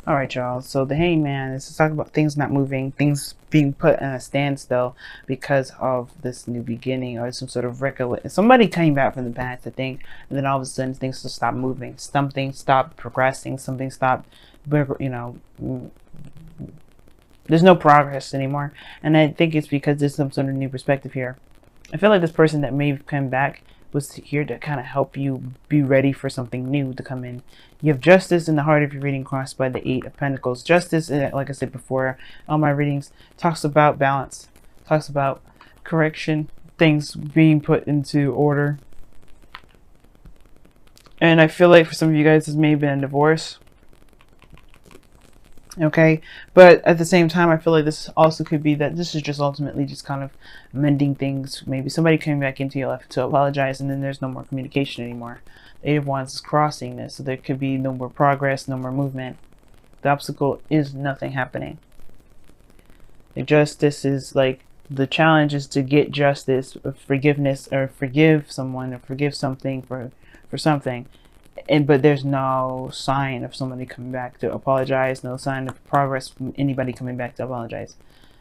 All right, y'all. So the hangman is to talk about things not moving, things being put in a standstill because of this new beginning or some sort of record. Somebody came back from the past, I think, and then all of a sudden things just stop moving. Something stopped progressing. Something stopped, there's no progress anymore. And I think it's because there's some sort of new perspective here. I feel like this person that may come back was here to kind of help you be ready for something new to come in. You have justice in the heart of your reading, crossed by the Eight of Pentacles. Justice, like I said before, all my readings talks about balance, talks about correction, things being put into order. And I feel like for some of you guys, this may have been a divorce. Okay, but at the same time, I feel like this also could be that this is just ultimately just kind of mending things. Maybe somebody came back into your life to apologize, and then there's no more communication anymore. The Eight of Wands is crossing this, so there could be no more progress, no more movement. The obstacle is nothing happening. The justice is like the challenge is to get justice, or forgiveness, or forgive someone, or forgive something for something. But there's no sign of somebody coming back to apologize, no sign of progress from anybody coming back to apologize.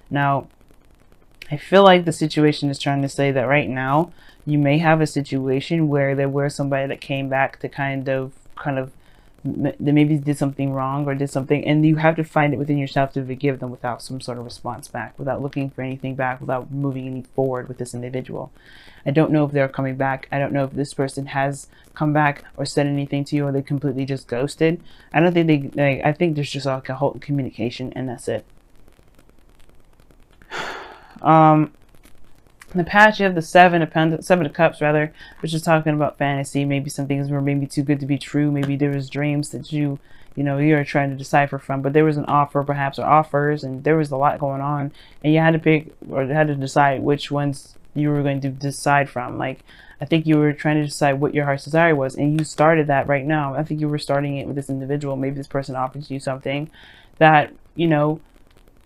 Now, I feel like the situation is trying to say that right now you may have a situation where there was somebody that came back to kind of they maybe did something wrong or did something, and you have to find it within yourself to forgive them without some sort of response back, without looking for anything back, without moving any forward with this individual. I don't know if they're coming back. I don't know if this person has come back or said anything to you, or they completely just ghosted. I don't think they I think there's just like a whole communication, and that's it. In the past, you have the Seven of Cups, rather, which is talking about fantasy. Maybe some things were maybe too good to be true. Maybe there was dreams that you're trying to decipher from. But there was an offer, perhaps, or offers, and there was a lot going on, and you had to pick or had to decide which ones you were going to decide from. Like, I think you were trying to decide what your heart's desire was, and you started that right now. I think you were starting it with this individual. Maybe this person offered you something that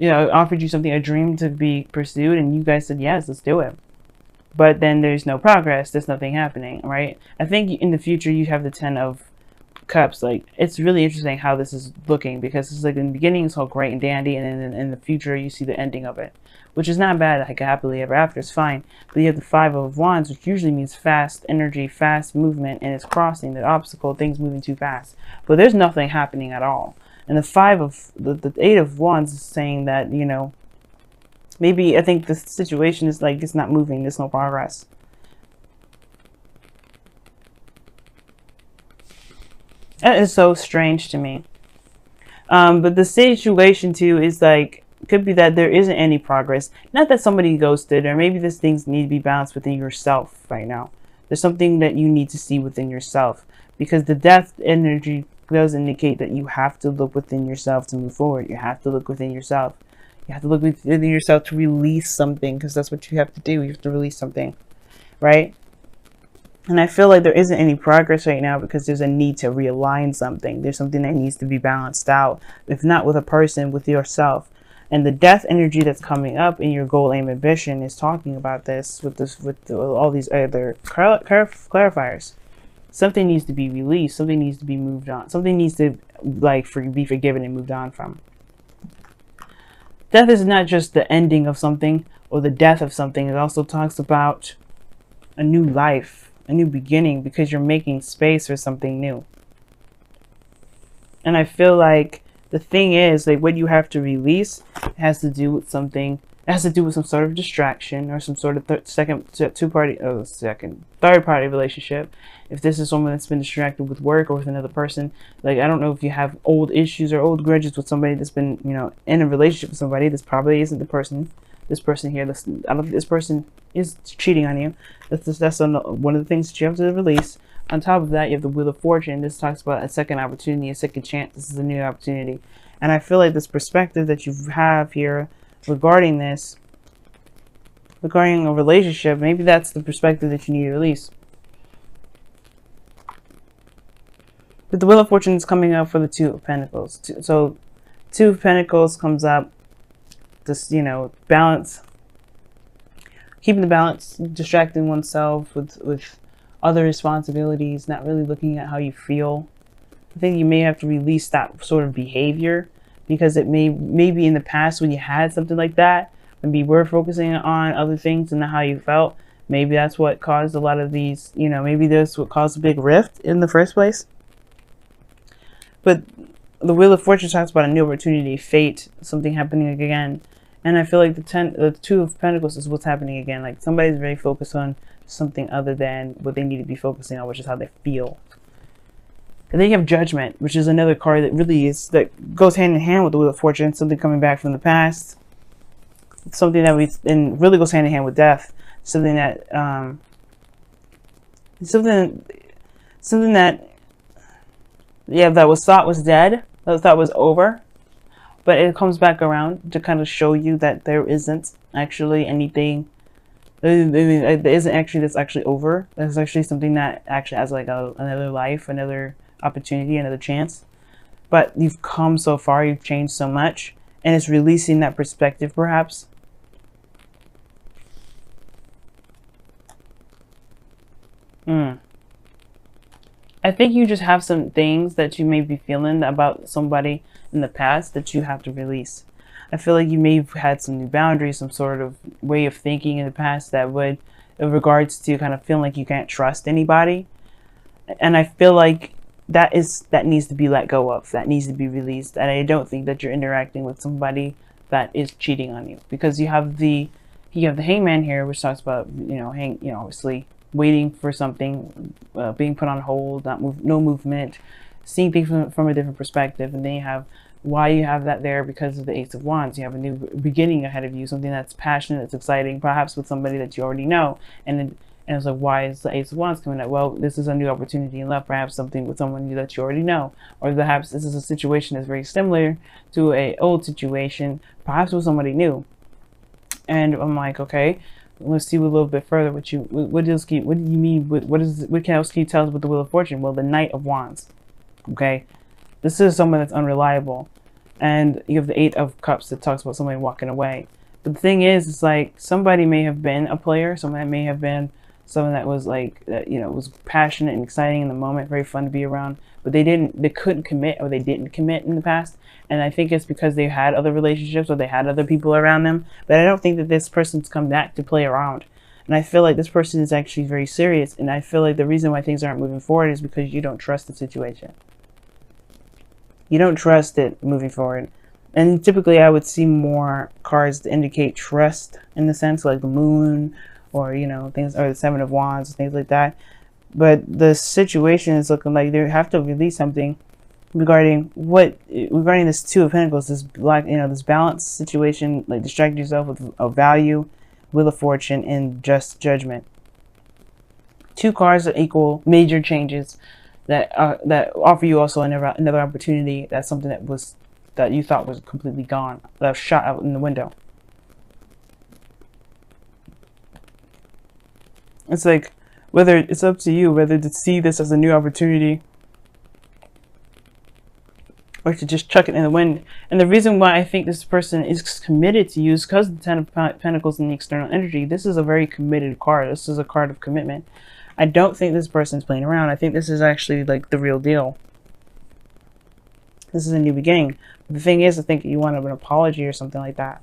offered you something, a dream to be pursued, and you guys said, yes, let's do it. But then there's no progress. There's nothing happening, right? I think in the future, you have the Ten of Cups. Like, it's really interesting how this is looking, because it's like in the beginning, it's all great and dandy, and then in the future, you see the ending of it, which is not bad. Like, happily ever after is fine. But you have the Five of Wands, which usually means fast energy, fast movement, and it's crossing the obstacle, things moving too fast. But there's nothing happening at all. And the Eight of Wands is saying that, maybe I think the situation is like it's not moving, there's no progress. That is so strange to me. But the situation too is like, could be that there isn't any progress. Not that somebody ghosted, or maybe these things need to be balanced within yourself right now. There's something that you need to see within yourself, because the death energy does indicate that you have to look within yourself to move forward. You have to look within yourself. You have to look within yourself to release something, because that's what you have to do. You have to release something, right? And I feel like there isn't any progress right now because there's a need to realign something. There's something that needs to be balanced out, if not with a person, with yourself. And the death energy that's coming up in your goal, aim, ambition is talking about this with all these other clarifiers. Something needs to be released. Something needs to be moved on. Something needs to be forgiven and moved on from. Death is not just the ending of something or the death of something. It also talks about a new life, a new beginning, because you're making space for something new. And I feel like the thing is, like, what you have to release has to do with something. It has to do with some sort of distraction or some sort of third party relationship. If this is someone that's been distracted with work or with another person, like, I don't know if you have old issues or old grudges with somebody that's been, in a relationship with somebody. This probably isn't the person. This person here, I don't think this person is cheating on you. That's one of the things that you have to release. On top of that, you have the Wheel of Fortune. This talks about a second opportunity, a second chance. This is a new opportunity. And I feel like this perspective that you have here regarding this, regarding a relationship, maybe that's the perspective that you need to release. But the Wheel of Fortune is coming up for the Two of Pentacles. So Two of Pentacles comes up, this, balance. Keeping the balance, distracting oneself with other responsibilities, not really looking at how you feel. I think you may have to release that sort of behavior, because it maybe in the past when you had something like that, maybe you were focusing on other things and how you felt. Maybe that's what caused a lot of these, you know, maybe that's what caused a big rift in the first place. But the Wheel of Fortune talks about a new opportunity, fate, something happening again. And I feel like the Two of Pentacles is what's happening again. Like somebody's very focused on something other than what they need to be focusing on, which is how they feel. And then you have Judgment, which is another card that really is, that goes hand in hand with the Wheel of Fortune, something coming back from the past. Something that and really goes hand in hand with death. Something that, something that, yeah, that was thought was dead, that thought was over, but it comes back around to kind of show you that there isn't actually anything. There isn't actually that's actually over. There's actually something that actually has like another life, another opportunity, another chance. But you've come so far, you've changed so much, and it's releasing that perspective, perhaps. I think you just have some things that you may be feeling about somebody in the past that you have to release. I feel like you may have had some new boundaries, some sort of way of thinking in the past that would, in regards to kind of feeling like you can't trust anybody. And I feel like that needs to be let go of. That needs to be released. And I don't think that you're interacting with somebody that is cheating on you, because you have the Hangman here, which talks about, you know, obviously waiting for something, being put on hold, no movement, seeing things from a different perspective. And then you have why you have that there, because of the Ace of Wands. You have a new beginning ahead of you, something that's passionate, that's exciting, perhaps with somebody that you already know. And it's like, why is the Ace of Wands coming up? Well, this is a new opportunity in love, perhaps something with someone that you already know, or perhaps this is a situation that's very similar to an old situation, perhaps with somebody new. And I'm like, okay, let's see a little bit further. What do you mean? What else can you tell us with the Wheel of Fortune? Well, the Knight of Wands. Okay, this is someone that's unreliable, and you have the Eight of Cups that talks about somebody walking away. But the thing is, it's like somebody may have been a player, someone may have been someone that was like, you know, was passionate and exciting in the moment, very fun to be around, but they couldn't commit, or they didn't commit in the past. And I think it's because they had other relationships, or they had other people around them. But I don't think that this person's come back to play around. And I feel like this person is actually very serious. And I feel like the reason why things aren't moving forward is because you don't trust the situation. You don't trust it moving forward. And typically I would see more cards to indicate trust, in the sense like the Moon, or, you know, things, or the Seven of Wands, things like that. But the situation is looking like they have to release something regarding this Two of Pentacles, this this balanced situation, like distract yourself with a value, Wheel of Fortune, and just Judgment. Two cards that equal major changes that offer you also another opportunity. That's something that you thought was completely gone, that was shot out in the window. It's like, whether it's up to you whether to see this as a new opportunity, or to just chuck it in the wind. And the reason why I think this person is committed to you is because of the Ten of Pentacles and the external energy. This is a very committed card. This is a card of commitment. I don't think this person is playing around. I think this is actually like the real deal. This is a new beginning. But the thing is, I think you want an apology or something like that.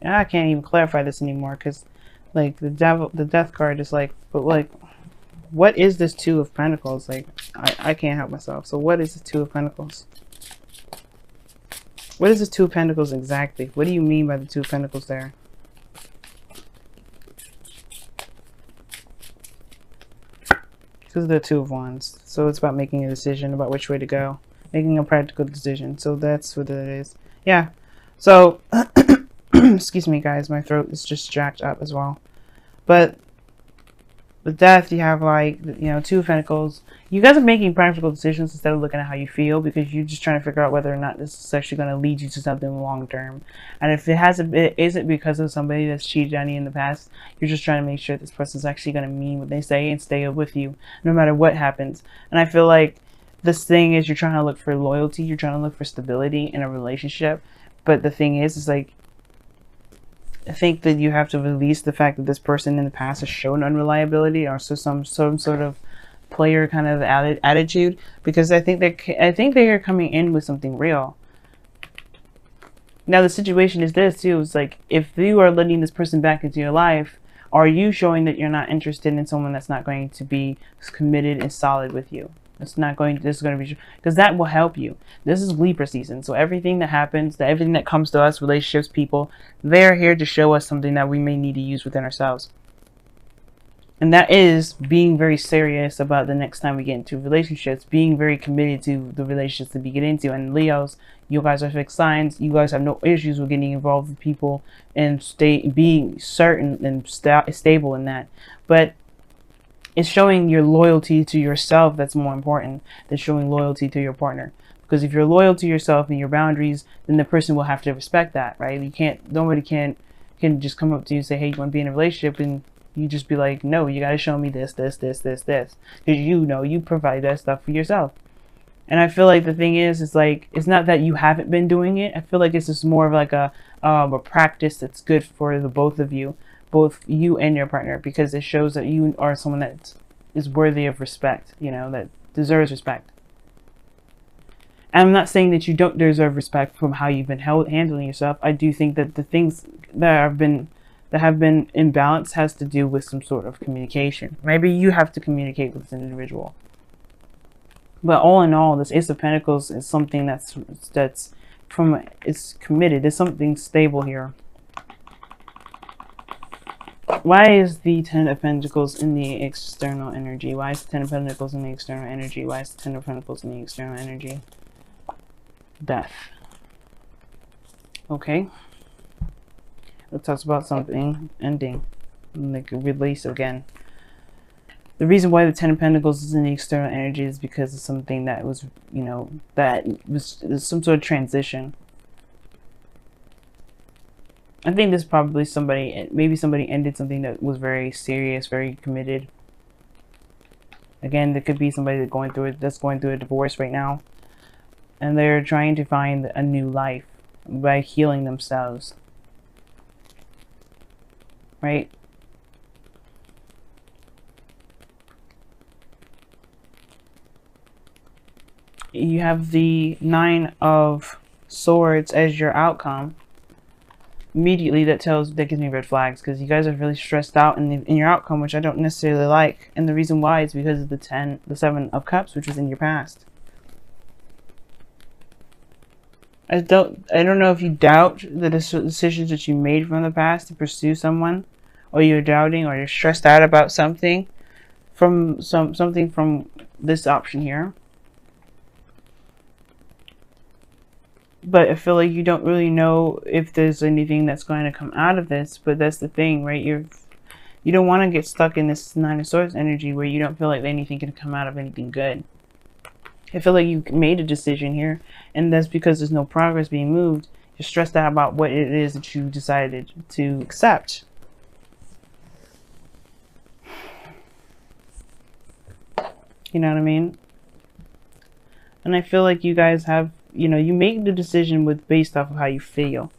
And I can't even clarify this anymore, because like the death card is like, but like, what is this Two of Pentacles? Like, I can't help myself. So what is the Two of Pentacles? What is the Two of Pentacles exactly? What do you mean by the Two of Pentacles there? This is the Two of Wands. So it's about making a decision about which way to go. Making a practical decision. So that's what it is. Yeah. So, excuse me guys, my throat is just jacked up as well. But with death, you have like, you know, Two of Pentacles. You guys are making practical decisions instead of looking at how you feel, because you're just trying to figure out whether or not this is actually going to lead you to something long term. And if it isn't because of somebody that's cheated on you in the past, you're just trying to make sure this person's actually going to mean what they say and stay with you no matter what happens. And I feel like this thing is, you're trying to look for loyalty, you're trying to look for stability in a relationship. But the thing is like, think that you have to release the fact that this person in the past has shown unreliability, or so some sort of player kind of attitude, because I think they are coming in with something real. Now the situation is this too, it's like, if you are letting this person back into your life, are you showing that you're not interested in someone that's not going to be committed and solid with you? This is going to be, because that will help you. This is Libra season, so everything that happens, everything that comes to us, relationships, people, they're here to show us something that we may need to use within ourselves. And that is being very serious about the next time we get into relationships, being very committed to the relationships that we get into. And Leos, you guys are fixed signs. You guys have no issues with getting involved with people and being certain and stable in that. But it's showing your loyalty to yourself that's more important than showing loyalty to your partner. Because if you're loyal to yourself and your boundaries, then the person will have to respect that, right? Nobody can just come up to you and say, hey, you want to be in a relationship, and you just be like, no, you got to show me this. Because you know you provide that stuff for yourself. And I feel like the thing is like, it's not that you haven't been doing it. I feel like it's just more of like a practice that's good for the both of you, both you and your partner, because it shows that you are someone that is worthy of respect, you know, that deserves respect. And I'm not saying that you don't deserve respect from how you've been handling yourself. I do think that the things that have been imbalanced has to do with some sort of communication. Maybe you have to communicate with an individual. But all in all, this Ace of Pentacles is something that's committed. There's something stable here. Why is the Ten of Pentacles in the external energy? Why is the Ten of Pentacles in the external energy? Why is the Ten of Pentacles in the external energy? Death. Okay. It talks about something ending, like a release again. The reason why the Ten of Pentacles is in the external energy is because of something that was, you know, that was some sort of transition. I think this probably maybe somebody ended something that was very serious, very committed. Again, there could be somebody that's going through a divorce right now, and they're trying to find a new life by healing themselves. Right? You have the Nine of Swords as your outcome. Immediately that gives me red flags, because you guys are really stressed out in your outcome, which I don't necessarily like. And the reason why is because of the Seven of Cups, which was in your past. I don't know if you doubt the decisions that you made from the past to pursue someone, or you're doubting, or you're stressed out about something from this option here. But I feel like you don't really know if there's anything that's going to come out of this. But that's the thing, right? You don't want to get stuck in this Nine of Swords energy where you don't feel like anything can come out of anything good. I feel like you made a decision here, and that's because there's no progress being moved. You're stressed out about what it is that you decided to accept. You know what I mean? And I feel like you guys have, you know, you make the decision based off of how you feel.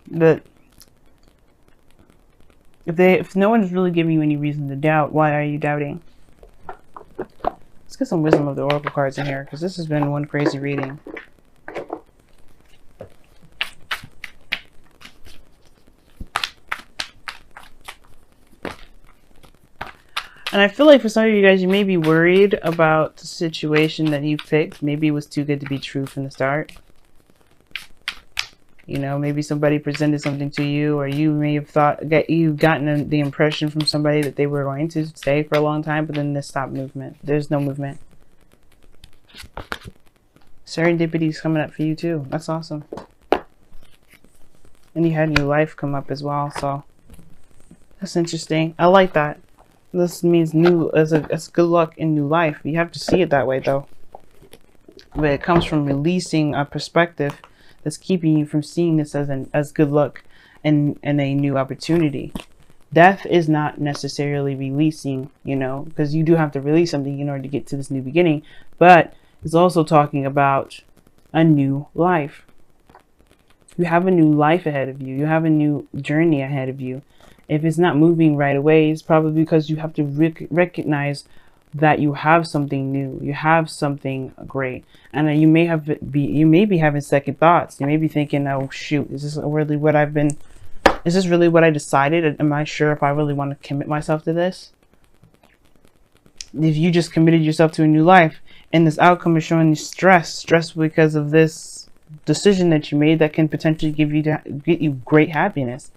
But if no one's really giving you any reason to doubt, why are you doubting? Let's get some wisdom of the oracle cards in here, because this has been one crazy reading. And I feel like for some of you guys, you may be worried about the situation that you picked. Maybe it was too good to be true from the start. You know, maybe somebody presented something to you, or you may have you've gotten the impression from somebody that they were going to stay for a long time, but then they stopped movement. There's no movement. Serendipity is coming up for you too. That's awesome. And you had new life come up as well, so that's interesting. I like that. This means it's good luck in new life. You have to see it that way though. But it comes from releasing a perspective that's keeping you from seeing this as good luck and a new opportunity. Death is not necessarily releasing, you know, because you do have to release something in order to get to this new beginning. But it's also talking about a new life. You have a new life ahead of you. You have a new journey ahead of you. If it's not moving right away, it's probably because you have to recognize that you have something new. You have something great, and you may be having second thoughts. You may be thinking, "Oh shoot, is this really what I've been? Is this really what I decided? Am I sure if I really want to commit myself to this?" If you just committed yourself to a new life, and this outcome is showing you stress because of this decision that you made that can potentially get you great happiness.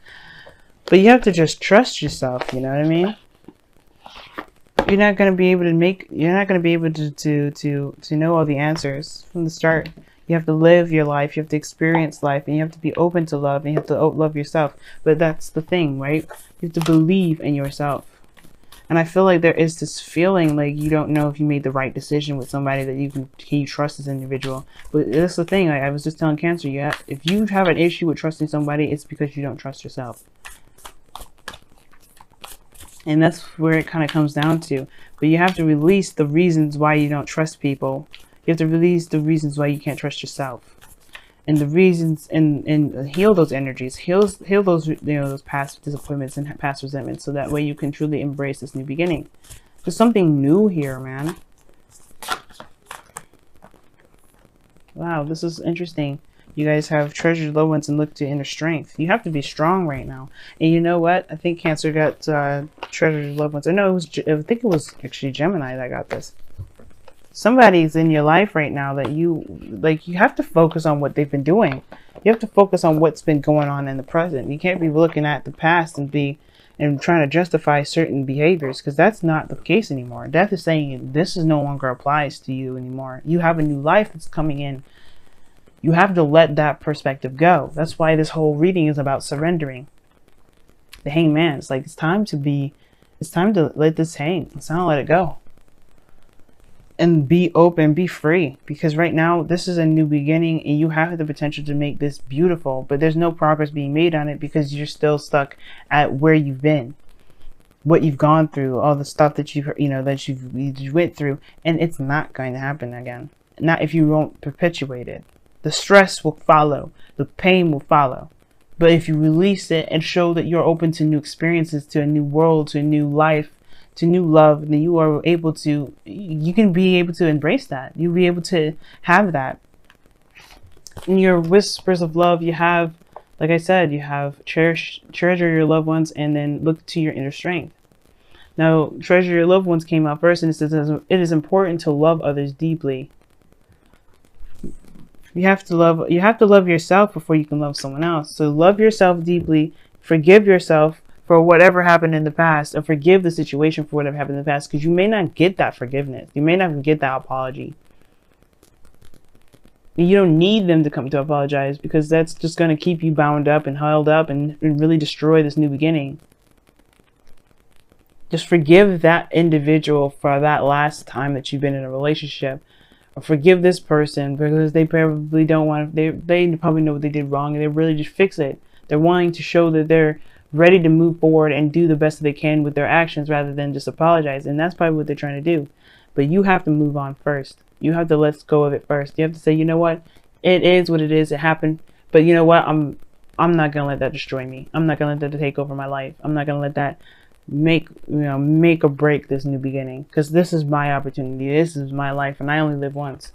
But you have to just trust yourself, you know what I mean? You're not going to be able to know all the answers from the start. You have to live your life, you have to experience life, and you have to be open to love, and you have to love yourself. But that's the thing, right? You have to believe in yourself. And I feel like there is this feeling like you don't know if you made the right decision with somebody that can you trust as an individual. But that's the thing. Like I was just telling Cancer, if you have an issue with trusting somebody, it's because you don't trust yourself. And that's where it kind of comes down to. But you have to release the reasons why you don't trust people. You have to release the reasons why you can't trust yourself. And the reasons, and heal those energies, heal those, those past disappointments and past resentments, so that way you can truly embrace this new beginning. There's something new here, man. Wow, this is interesting. You guys have treasured loved ones and look to inner strength. You have to be strong right now. And you know what? I think Cancer got treasured loved ones. I think it was actually Gemini that got this. Somebody's in your life right now that you have to focus on what they've been doing. You have to focus on what's been going on in the present. You can't be looking at the past and trying to justify certain behaviors, because that's not the case anymore. Death is saying this is no longer applies to you anymore. You have a new life that's coming in. You have to let that perspective go. That's why this whole reading is about surrendering. The Hangman. It's like it's time to let this hang. It's time to let it go. And be open, be free, because right now this is a new beginning and you have the potential to make this beautiful, but there's no progress being made on it because you're still stuck at where you've been, what you've gone through, all the stuff that you went through, and it's not going to happen again. Not if you won't perpetuate it. The stress will follow, the pain will follow. But if you release it and show that you're open to new experiences, to a new world, to a new life, to new love, then you can be able to embrace that. You'll be able to have that. In your whispers of love, you have, like I said, you have treasure your loved ones, and then look to your inner strength. Now, treasure your loved ones came out first, and it says it is important to love others deeply. You have to love yourself before you can love someone else. So love yourself deeply, forgive yourself for whatever happened in the past, and forgive the situation for whatever happened in the past, because you may not get that forgiveness. You may not get that apology. And you don't need them to come to apologize, because that's just going to keep you bound up and held up and really destroy this new beginning. Just forgive that individual for that last time that you've been in a relationship. Or forgive this person because they probably don't want to, they probably know what they did wrong and they really just fix it. They're wanting to show that they're ready to move forward and do the best that they can with their actions rather than just apologize. And that's probably what they're trying to do. But you have to move on first. You have to let go of it first. You have to say, you know what? It is what it is. It happened. But you know what? I'm not going to let that destroy me. I'm not going to let that take over my life. I'm not going to let that make or break this new beginning, because this is my opportunity. This is my life, and I only live once.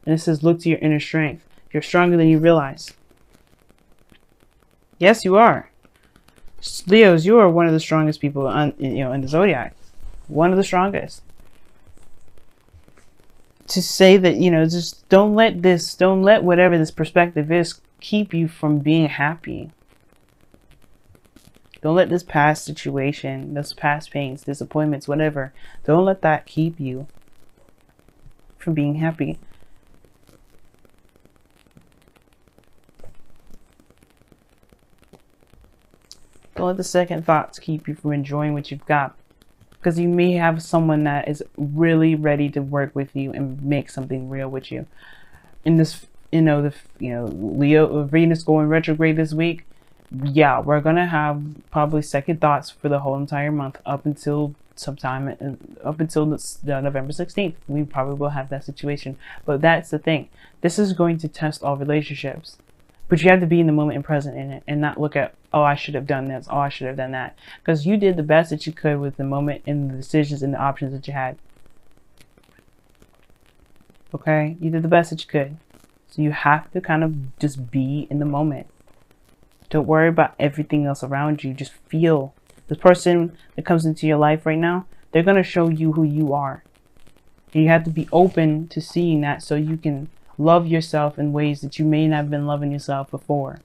And it says, look to your inner strength. You're stronger than you realize. Yes, you are. Leos, you are one of the strongest people in the zodiac. One of the strongest. To say that, just don't let whatever this perspective is keep you from being happy. Don't let this past situation, those past pains, disappointments, whatever, don't let that keep you from being happy. Don't let the second thoughts keep you from enjoying what you've got. Because you may have someone that is really ready to work with you and make something real with you. In this, Leo, Venus going retrograde this week, yeah, we're gonna have probably second thoughts for the whole entire month up until November 16th. We probably will have that situation. But that's the thing. This is going to test all relationships. But you have to be in the moment and present in it, and not look at, oh, I should have done this, oh, I should have done that. Because you did the best that you could with the moment and the decisions and the options that you had. Okay? You did the best that you could. So you have to kind of just be in the moment. Don't worry about everything else around you. Just feel. The person that comes into your life right now, they're going to show you who you are. And you have to be open to seeing that so you can love yourself in ways that you may not have been loving yourself before.